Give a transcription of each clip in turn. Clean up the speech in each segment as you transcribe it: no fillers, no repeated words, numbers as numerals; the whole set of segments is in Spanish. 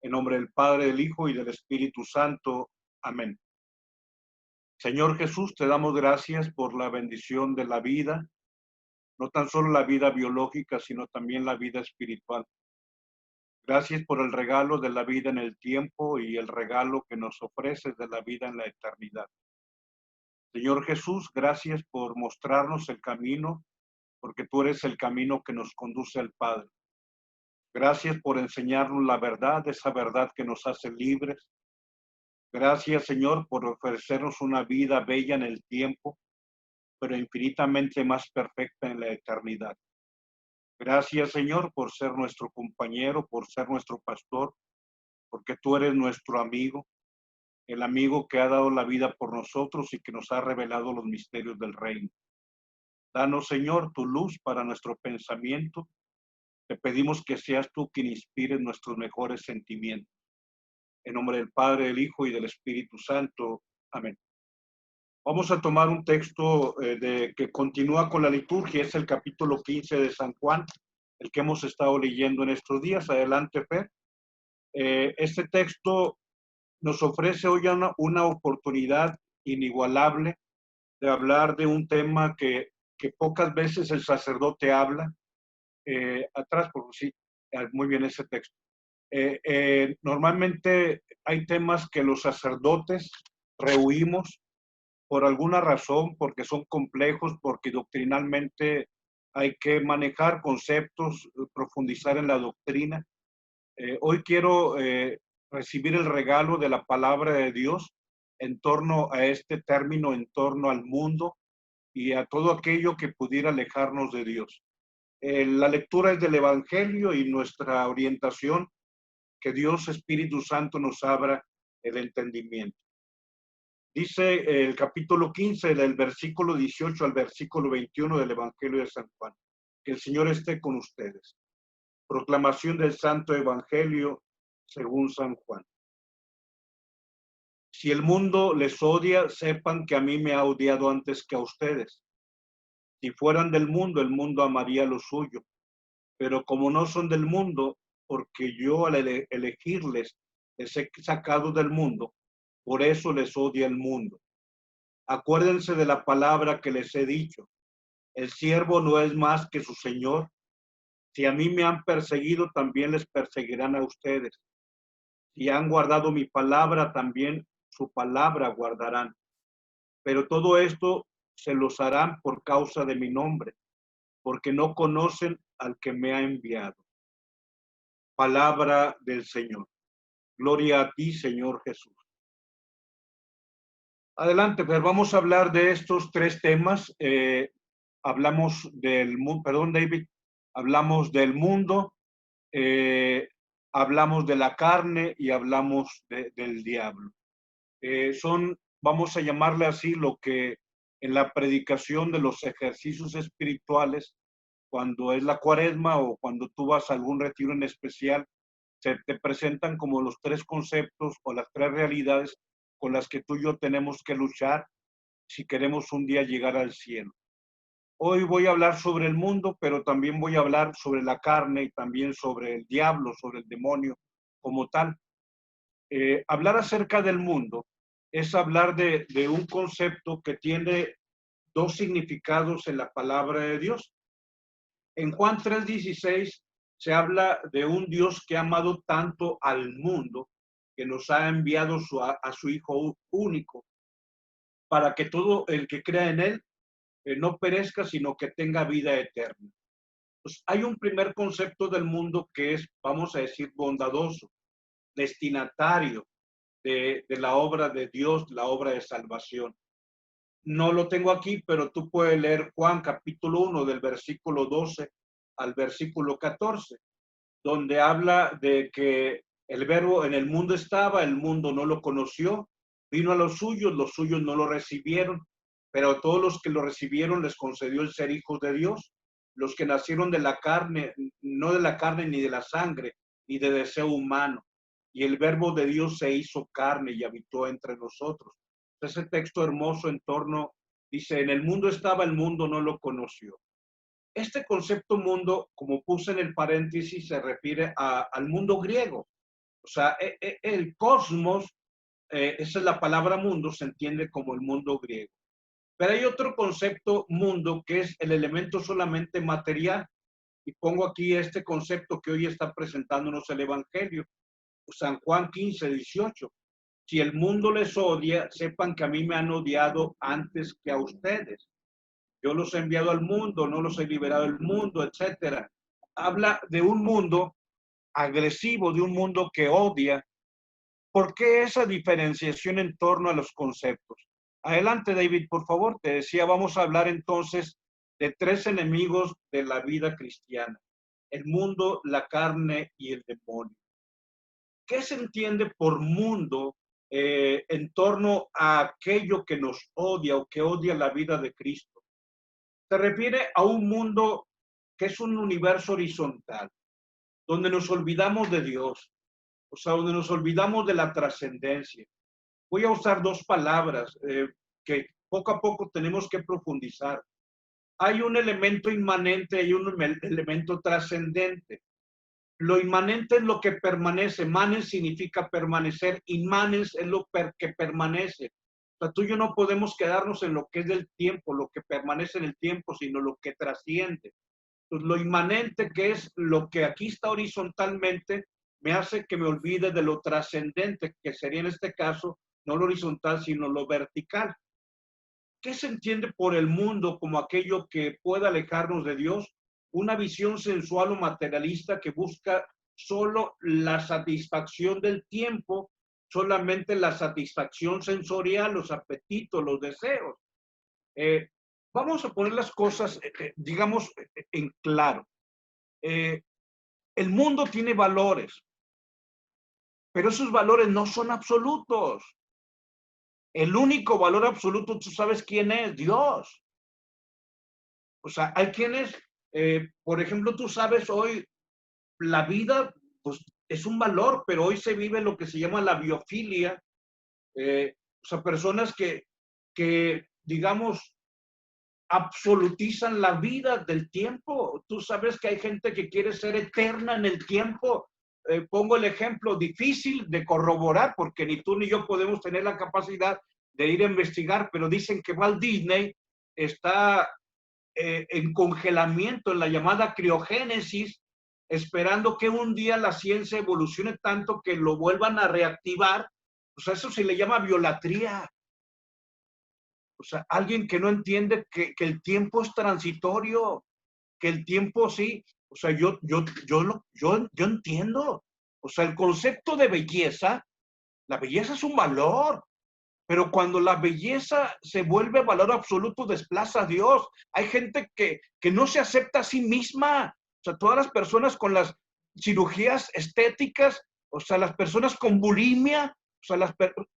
En nombre del Padre, del Hijo y del Espíritu Santo. Amén. Señor Jesús, te damos gracias por la bendición de la vida, no tan solo la vida biológica, sino también la vida espiritual. Gracias por el regalo de la vida en el tiempo y el regalo que nos ofreces de la vida en la eternidad. Señor Jesús, gracias por mostrarnos el camino, porque tú eres el camino que nos conduce al Padre. Gracias por enseñarnos la verdad, esa verdad que nos hace libres. Gracias, Señor, por ofrecernos una vida bella en el tiempo, pero infinitamente más perfecta en la eternidad. Gracias, Señor, por ser nuestro compañero, por ser nuestro pastor, porque tú eres nuestro amigo, el amigo que ha dado la vida por nosotros y que nos ha revelado los misterios del reino. Danos, Señor, tu luz para nuestro pensamiento. Te pedimos que seas tú quien inspire nuestros mejores sentimientos. En nombre del Padre, del Hijo y del Espíritu Santo. Amén. Vamos a tomar un texto que continúa con la liturgia, es el capítulo 15 de San Juan, el que hemos estado leyendo en estos días. Adelante, Fer. Este texto nos ofrece hoy una oportunidad inigualable de hablar de un tema que pocas veces el sacerdote habla. Atrás, por sí, muy bien ese texto. Normalmente hay temas que los sacerdotes rehuimos por alguna razón, porque son complejos, porque doctrinalmente hay que manejar conceptos, profundizar en la doctrina. Hoy quiero recibir el regalo de la palabra de Dios en torno a este término, en torno al mundo y a todo aquello que pudiera alejarnos de Dios. La lectura es del Evangelio y nuestra orientación, que Dios Espíritu Santo nos abra el entendimiento. Dice el capítulo 15, del versículo 18 al versículo 21 del Evangelio de San Juan. Que el Señor esté con ustedes. Proclamación del Santo Evangelio según San Juan. Si el mundo les odia, sepan que a mí me ha odiado antes que a ustedes. Si fueran del mundo, el mundo amaría lo suyo. Pero como no son del mundo, porque yo al elegirles les he sacado del mundo, por eso les odia el mundo. Acuérdense de la palabra que les he dicho. El siervo no es más que su señor. Si a mí me han perseguido, también les perseguirán a ustedes. Si han guardado mi palabra, también su palabra guardarán. Pero todo esto se los harán por causa de mi nombre, porque no conocen al que me ha enviado. Palabra del Señor. Gloria a ti, Señor Jesús. Adelante, pues vamos a hablar de estos tres temas. Hablamos del mundo, perdón, David, hablamos del mundo, hablamos de la carne y hablamos del diablo. Vamos a llamarle así, lo que en la predicación de los ejercicios espirituales, cuando es la cuaresma o cuando tú vas a algún retiro en especial, se te presentan como los tres conceptos o las tres realidades con las que tú y yo tenemos que luchar si queremos un día llegar al cielo. Hoy voy a hablar sobre el mundo, pero también voy a hablar sobre la carne y también sobre el diablo, sobre el demonio como tal. Hablar acerca del mundo es hablar de un concepto que tiene dos significados en la palabra de Dios. En Juan 3:16 se habla de un Dios que ha amado tanto al mundo que nos ha enviado a su Hijo único para que todo el que crea en él no perezca, sino que tenga vida eterna. Pues hay un primer concepto del mundo que es, vamos a decir, bondadoso, destinatario de la obra de Dios, la obra de salvación. No lo tengo aquí, pero tú puedes leer Juan capítulo 1 del versículo 12 al versículo 14, donde habla de que el verbo en el mundo estaba, el mundo no lo conoció, vino a los suyos no lo recibieron, pero a todos los que lo recibieron les concedió el ser hijos de Dios, los que nacieron de la carne, no de la carne ni de la sangre, ni de deseo humano. Y el verbo de Dios se hizo carne y habitó entre nosotros. Ese texto hermoso en torno, dice, en el mundo estaba, el mundo no lo conoció. Este concepto mundo, como puse en el paréntesis, se refiere al mundo griego. O sea, el cosmos, esa es la palabra mundo, se entiende como el mundo griego. Pero hay otro concepto mundo que es el elemento solamente material. Y pongo aquí este concepto que hoy está presentándonos el Evangelio, San Juan 15:18. Si el mundo les odia, sepan que a mí me han odiado antes que a ustedes. Yo los he enviado al mundo, no los he liberado del mundo, etcétera. Habla de un mundo agresivo, de un mundo que odia. ¿Por qué esa diferenciación en torno a los conceptos? Adelante, David, por favor. Te decía, vamos a hablar entonces de tres enemigos de la vida cristiana: el mundo, la carne y el demonio. ¿Qué se entiende por mundo en torno a aquello que nos odia o que odia la vida de Cristo? Se refiere a un mundo que es un universo horizontal, donde nos olvidamos de Dios, o sea, donde nos olvidamos de la trascendencia. Voy a usar dos palabras que poco a poco tenemos que profundizar. Hay un elemento inmanente y un elemento trascendente. Lo inmanente es lo que permanece. Manes significa permanecer. Inmanes es lo que permanece. O sea, tú y yo no podemos quedarnos en lo que es del tiempo, lo que permanece en el tiempo, sino lo que trasciende. Entonces, lo inmanente, que es lo que aquí está horizontalmente, me hace que me olvide de lo trascendente, que sería en este caso no lo horizontal, sino lo vertical. ¿Qué se entiende por el mundo como aquello que pueda alejarnos de Dios? Una visión sensual o materialista que busca solo la satisfacción del tiempo, solamente la satisfacción sensorial, los apetitos, los deseos. Eh, Vamos a poner las cosas, digamos, en claro. Eh, el mundo tiene valores, pero esos valores no son absolutos. El único valor absoluto, tú sabes quién es, Dios. O sea, hay quienes, por ejemplo, tú sabes hoy, la vida, pues es un valor, pero hoy se vive lo que se llama la biofilia. O sea, personas que, digamos, absolutizan la vida del tiempo. Tú sabes que hay gente que quiere ser eterna en el tiempo. Pongo el ejemplo difícil de corroborar, porque ni tú ni yo podemos tener la capacidad de ir a investigar, pero dicen que Walt Disney está en congelamiento, en la llamada criogénesis, esperando que un día la ciencia evolucione tanto que lo vuelvan a reactivar. O sea, eso se le llama violatría. O sea, alguien que no entiende que el tiempo es transitorio, que el tiempo sí. O sea, yo entiendo. O sea, el concepto de belleza, la belleza es un valor. Pero cuando la belleza se vuelve valor absoluto, desplaza a Dios. Hay gente que no se acepta a sí misma. O sea, todas las personas con las cirugías estéticas, o sea, las personas con bulimia, o sea, las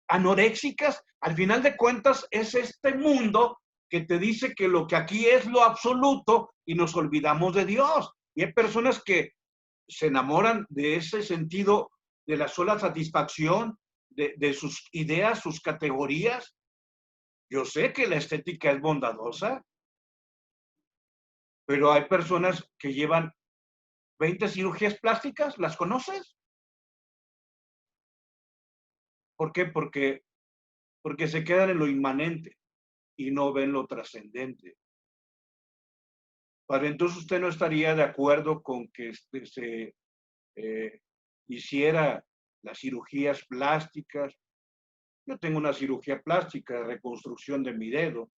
anoréxicas, al final de cuentas es este mundo que te dice que lo que aquí es lo absoluto y nos olvidamos de Dios. Y hay personas que se enamoran de ese sentido de la sola satisfacción, de sus ideas, sus categorías. Yo sé que la estética es bondadosa, pero hay personas que llevan 20 cirugías plásticas, ¿las conoces? ¿Por qué? Porque se quedan en lo inmanente y no ven lo trascendente. Para entonces usted no estaría de acuerdo con que se eh, hiciera las cirugías plásticas. Yo tengo una cirugía plástica de reconstrucción de mi dedo.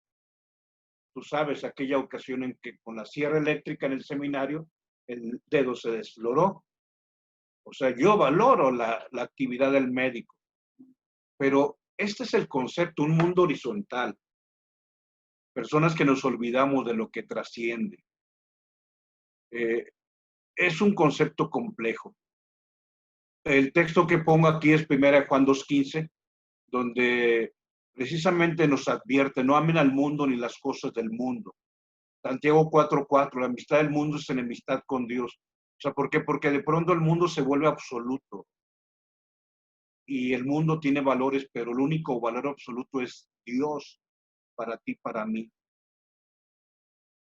Tú sabes, aquella ocasión en que con la sierra eléctrica en el seminario, el dedo se desfloró. O sea, yo valoro la actividad del médico, pero este es el concepto, un mundo horizontal. Personas que nos olvidamos de lo que trasciende. Eh, es un concepto complejo. El texto que pongo aquí es 1 Juan 2:15, donde precisamente nos advierte, no amen al mundo ni las cosas del mundo. Santiago 4:4, la amistad del mundo es enemistad con Dios. O sea, ¿por qué? Porque de pronto el mundo se vuelve absoluto y el mundo tiene valores, pero el único valor absoluto es Dios para ti, para mí.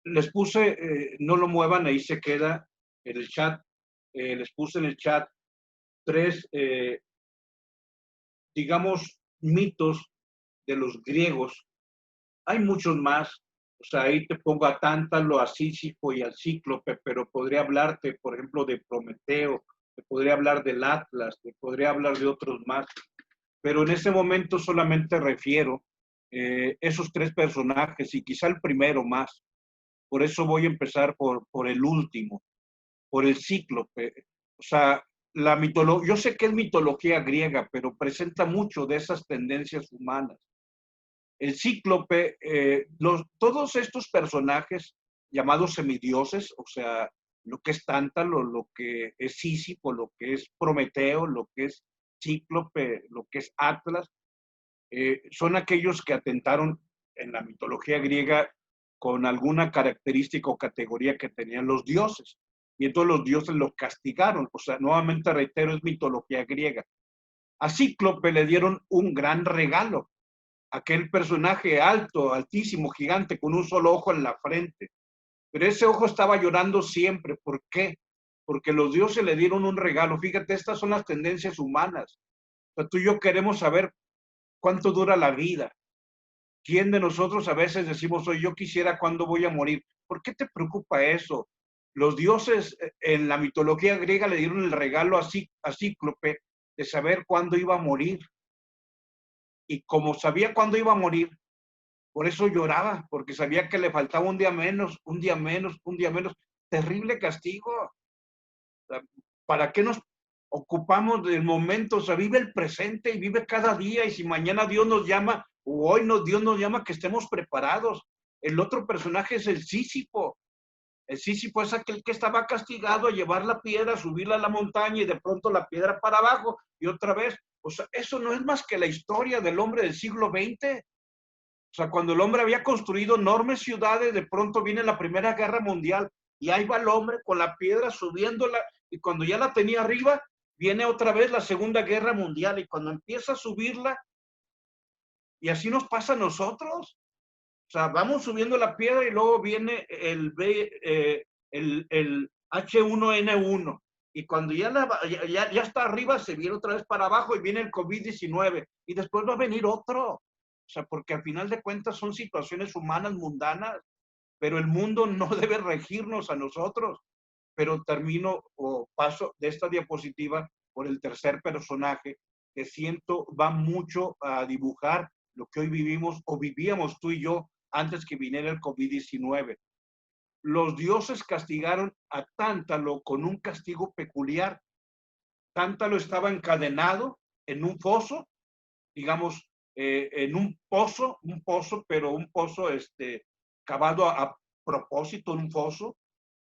Les puse, no lo muevan, ahí se queda en el chat, les puse en el chat tres, digamos, mitos de los griegos. Hay muchos más. O sea, ahí te pongo a Tántalo, a Sísifo y al Cíclope, pero podría hablarte, por ejemplo, de Prometeo, te podría hablar del Atlas, te podría hablar de otros más. Pero en ese momento solamente refiero esos tres personajes y quizá el primero más. Por eso voy a empezar por el último, por el Cíclope. O sea, yo sé que es mitología griega, pero presenta mucho de esas tendencias humanas. El Cíclope, todos estos personajes llamados semidioses, o sea, lo que es Tántalo, lo que es Sísifo, lo que es Prometeo, lo que es Cíclope, lo que es Atlas, son aquellos que atentaron en la mitología griega con alguna característica o categoría que tenían los dioses. Y entonces los dioses los castigaron. O sea, nuevamente reitero, es mitología griega. A Cíclope le dieron un gran regalo. Aquel personaje alto, altísimo, gigante, con un solo ojo en la frente. Pero ese ojo estaba llorando siempre. ¿Por qué? Porque los dioses le dieron un regalo. Fíjate, estas son las tendencias humanas. O sea, tú y yo queremos saber cuánto dura la vida. ¿Quién de nosotros a veces decimos, hoy yo quisiera cuándo voy a morir? ¿Por qué te preocupa eso? Los dioses en la mitología griega le dieron el regalo a Cíclope de saber cuándo iba a morir. Y como sabía cuándo iba a morir, por eso lloraba, porque sabía que le faltaba un día menos, un día menos, un día menos. Terrible castigo. ¿Para qué nos ocupamos del momento? O sea, vive el presente y vive cada día. Y si mañana Dios nos llama, o hoy Dios nos llama, que estemos preparados. El otro personaje es el Sísifo. El Sísifo es aquel que estaba castigado a llevar la piedra, subirla a la montaña y de pronto la piedra para abajo y otra vez. O sea, eso no es más que la historia del hombre del siglo XX. O sea, cuando el hombre había construido enormes ciudades, de pronto viene la Primera Guerra Mundial y ahí va el hombre con la piedra subiéndola y cuando ya la tenía arriba, viene otra vez la Segunda Guerra Mundial y cuando empieza a subirla, y así nos pasa a nosotros. O sea, vamos subiendo la piedra y luego viene el H1N1 y cuando ya está arriba, se viene otra vez para abajo y viene el COVID-19 y después va a venir otro. O sea, porque al final de cuentas son situaciones humanas mundanas, pero el mundo no debe regirnos a nosotros. Pero termino o paso de esta diapositiva por el tercer personaje que siento va mucho a dibujar lo que hoy vivimos o vivíamos tú y yo antes que viniera el COVID-19. Los dioses castigaron a Tántalo con un castigo peculiar. Tántalo estaba encadenado en un foso, digamos, en un pozo, pero un pozo cavado a propósito, un foso.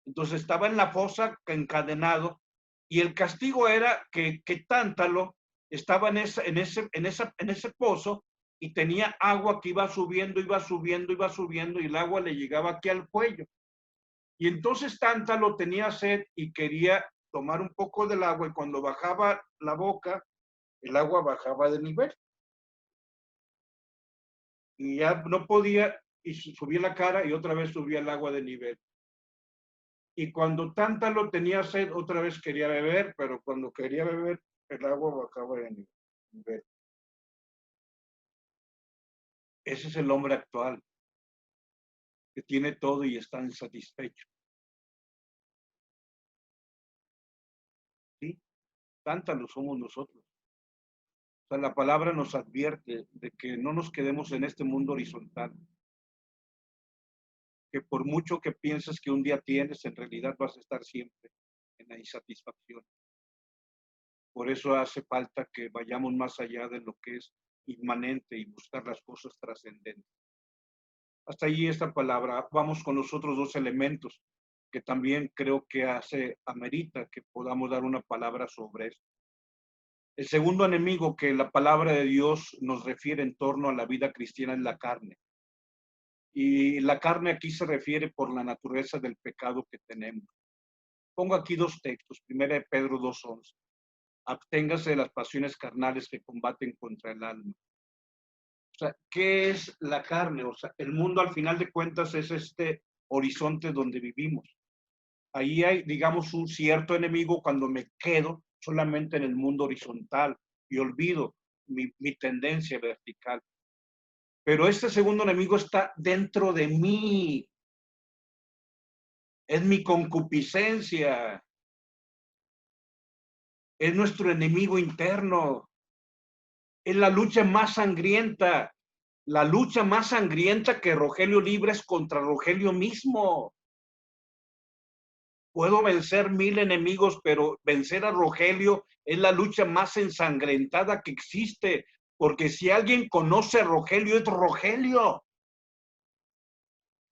Entonces estaba en la fosa encadenado y el castigo era que Tántalo estaba en ese pozo y tenía agua que iba subiendo, iba subiendo, iba subiendo y el agua le llegaba aquí al cuello. Y entonces Tántalo tenía sed y quería tomar un poco del agua y cuando bajaba la boca, el agua bajaba de nivel. Y ya no podía, y subía la cara y otra vez subía el agua de nivel. Y cuando Tántalo tenía sed, otra vez quería beber, pero cuando quería beber, el agua bajaba de nivel. Ese es el hombre actual, que tiene todo y está insatisfecho. ¿Sí? Tántalo somos nosotros. O sea, la palabra nos advierte de que no nos quedemos en este mundo horizontal, que por mucho que pienses que un día tienes, en realidad vas a estar siempre en la insatisfacción. Por eso hace falta que vayamos más allá de lo que es inmanente y buscar las cosas trascendentes. Hasta allí esta palabra. Vamos con los otros dos elementos que también creo que amerita que podamos dar una palabra sobre esto. El segundo enemigo que la palabra de Dios nos refiere en torno a la vida cristiana es la carne. Y la carne aquí se refiere por la naturaleza del pecado que tenemos. Pongo aquí dos textos. Primera de Pedro 2:11. Absténgase de las pasiones carnales que combaten contra el alma. O sea, ¿qué es la carne? O sea, el mundo al final de cuentas es este horizonte donde vivimos. Ahí hay, digamos, un cierto enemigo cuando me quedo solamente en el mundo horizontal y olvido mi tendencia vertical. Pero este segundo enemigo está dentro de mí. Es mi concupiscencia. Es nuestro enemigo interno. Es la lucha más sangrienta. La lucha más sangrienta que Rogelio libra es contra Rogelio mismo. Puedo vencer 1000 enemigos, pero vencer a Rogelio es la lucha más ensangrentada que existe. Porque si alguien conoce a Rogelio, es Rogelio.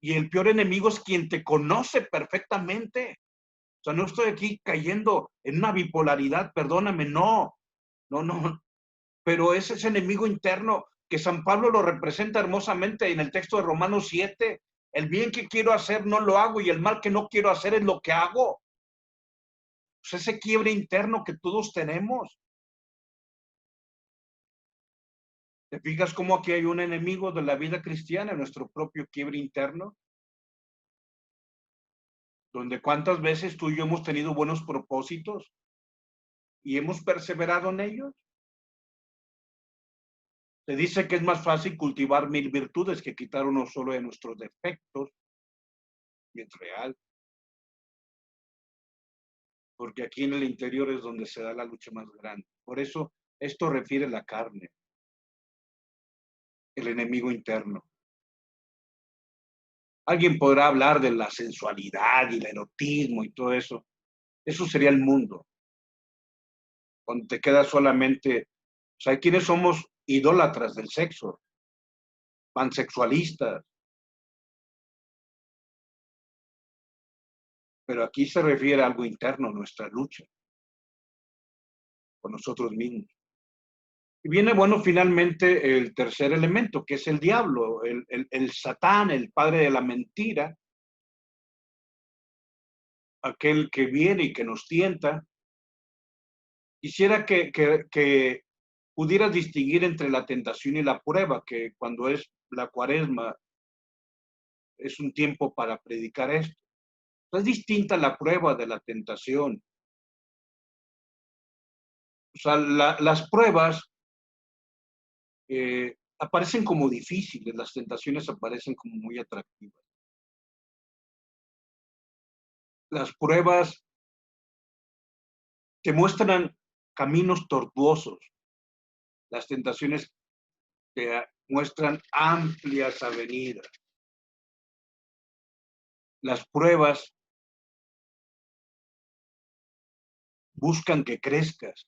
Y el peor enemigo es quien te conoce perfectamente. O sea, no estoy aquí cayendo en una bipolaridad, perdóname, no. Pero es ese enemigo interno que San Pablo lo representa hermosamente en el texto de Romanos 7. El bien que quiero hacer no lo hago y el mal que no quiero hacer es lo que hago. Pues ese quiebre interno que todos tenemos. ¿Te fijas cómo aquí hay un enemigo de la vida cristiana, nuestro propio quiebre interno? Donde cuántas veces tú y yo hemos tenido buenos propósitos y hemos perseverado en ellos. Se dice que es más fácil cultivar 1000 virtudes que quitar uno solo de nuestros defectos, y es real, porque aquí en el interior es donde se da la lucha más grande. Por eso esto refiere a la carne, el enemigo interno. Alguien podrá hablar de la sensualidad y el erotismo y todo eso. Eso sería el mundo, cuando te queda solamente, o sea, hay quienes somos idólatras del sexo, pansexualistas, pero aquí se refiere a algo interno, nuestra lucha con nosotros mismos. Y viene, bueno, finalmente el tercer elemento, que es el diablo, el Satán, el padre de la mentira, aquel que viene y que nos tienta. Quisiera que pudieras distinguir entre la tentación y la prueba, que cuando es la cuaresma es un tiempo para predicar esto. Es distinta la prueba de la tentación. O sea, las pruebas aparecen como difíciles, las tentaciones aparecen como muy atractivas. Las pruebas te muestran caminos tortuosos, las tentaciones te muestran amplias avenidas. Las pruebas buscan que crezcas,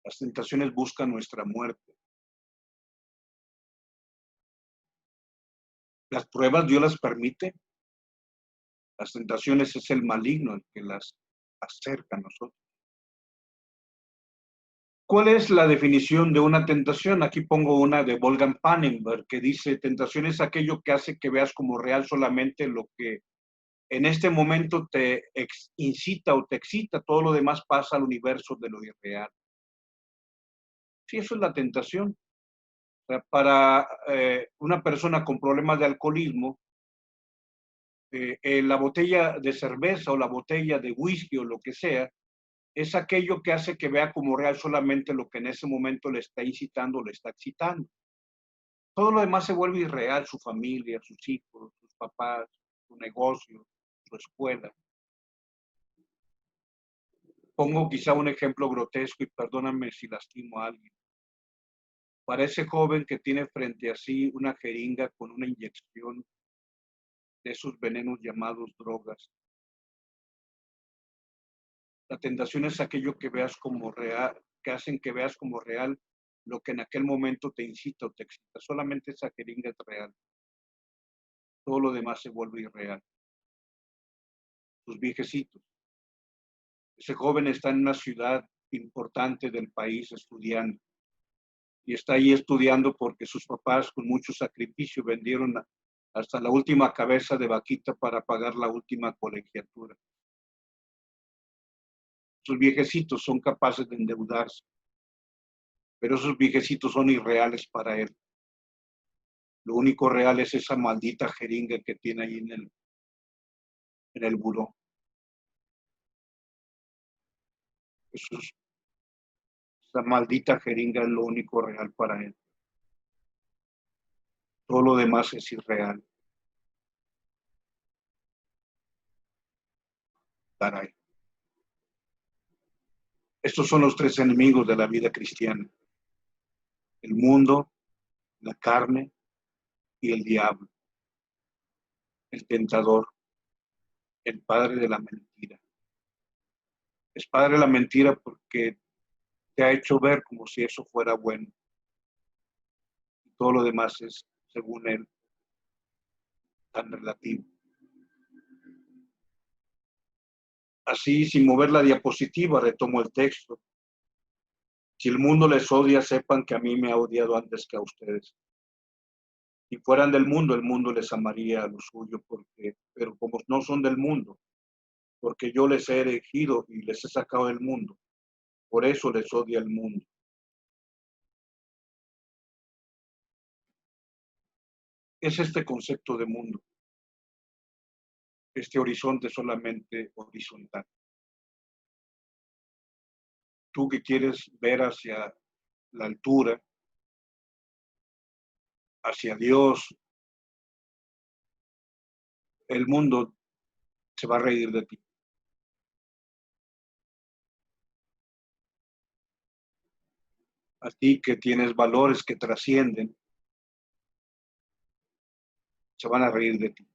las tentaciones buscan nuestra muerte. Las pruebas Dios las permite, las tentaciones es el maligno el que las acerca a nosotros. ¿Cuál es la definición de una tentación? Aquí pongo una de Wolfgang Pannenberg que dice, tentación es aquello que hace que veas como real solamente lo que en este momento te incita o te excita, todo lo demás pasa al universo de lo irreal. Sí, eso es la tentación. O sea, para una persona con problemas de alcoholismo, la botella de cerveza o la botella de whisky o lo que sea, es aquello que hace que vea como real solamente lo que en ese momento le está incitando, le está excitando. Todo lo demás se vuelve irreal, su familia, sus hijos, sus papás, su negocio, su escuela. Pongo quizá un ejemplo grotesco y perdóname si lastimo a alguien. Para ese joven que tiene frente a sí una jeringa con una inyección de esos venenos llamados drogas, la tentación es aquello que veas como real, que hacen que veas como real lo que en aquel momento te incita o te excita. Solamente esa jeringa es real. Todo lo demás se vuelve irreal. Sus viejecitos. Ese joven está en una ciudad importante del país estudiando y está ahí estudiando porque sus papás con mucho sacrificio vendieron hasta la última cabeza de vaquita para pagar la última colegiatura. Sus viejecitos son capaces de endeudarse, pero esos viejecitos son irreales para él. Lo único real es esa maldita jeringa que tiene ahí en el buró. Esa maldita jeringa es lo único real para él. Todo lo demás es irreal. Caray. Estos son los tres enemigos de la vida cristiana: el mundo, la carne y el diablo, el tentador, el padre de la mentira. Es padre de la mentira porque te ha hecho ver como si eso fuera bueno. Y todo lo demás es, según él, tan relativo. Así, sin mover la diapositiva, retomo el texto. Si el mundo les odia, sepan que a mí me ha odiado antes que a ustedes. Si fueran del mundo, el mundo les amaría a lo suyo, pero como no son del mundo, porque yo les he elegido y les he sacado del mundo, por eso les odia el mundo. Es este concepto de mundo, este horizonte solamente horizontal. Tú que quieres ver hacia la altura, hacia Dios, el mundo se va a reír de ti. A ti que tienes valores que trascienden, se van a reír de ti.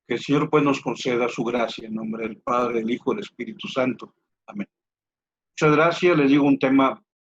Que el Señor pues nos conceda su gracia en nombre del Padre, del Hijo y del Espíritu Santo. Amén. Muchas gracias. Les digo un tema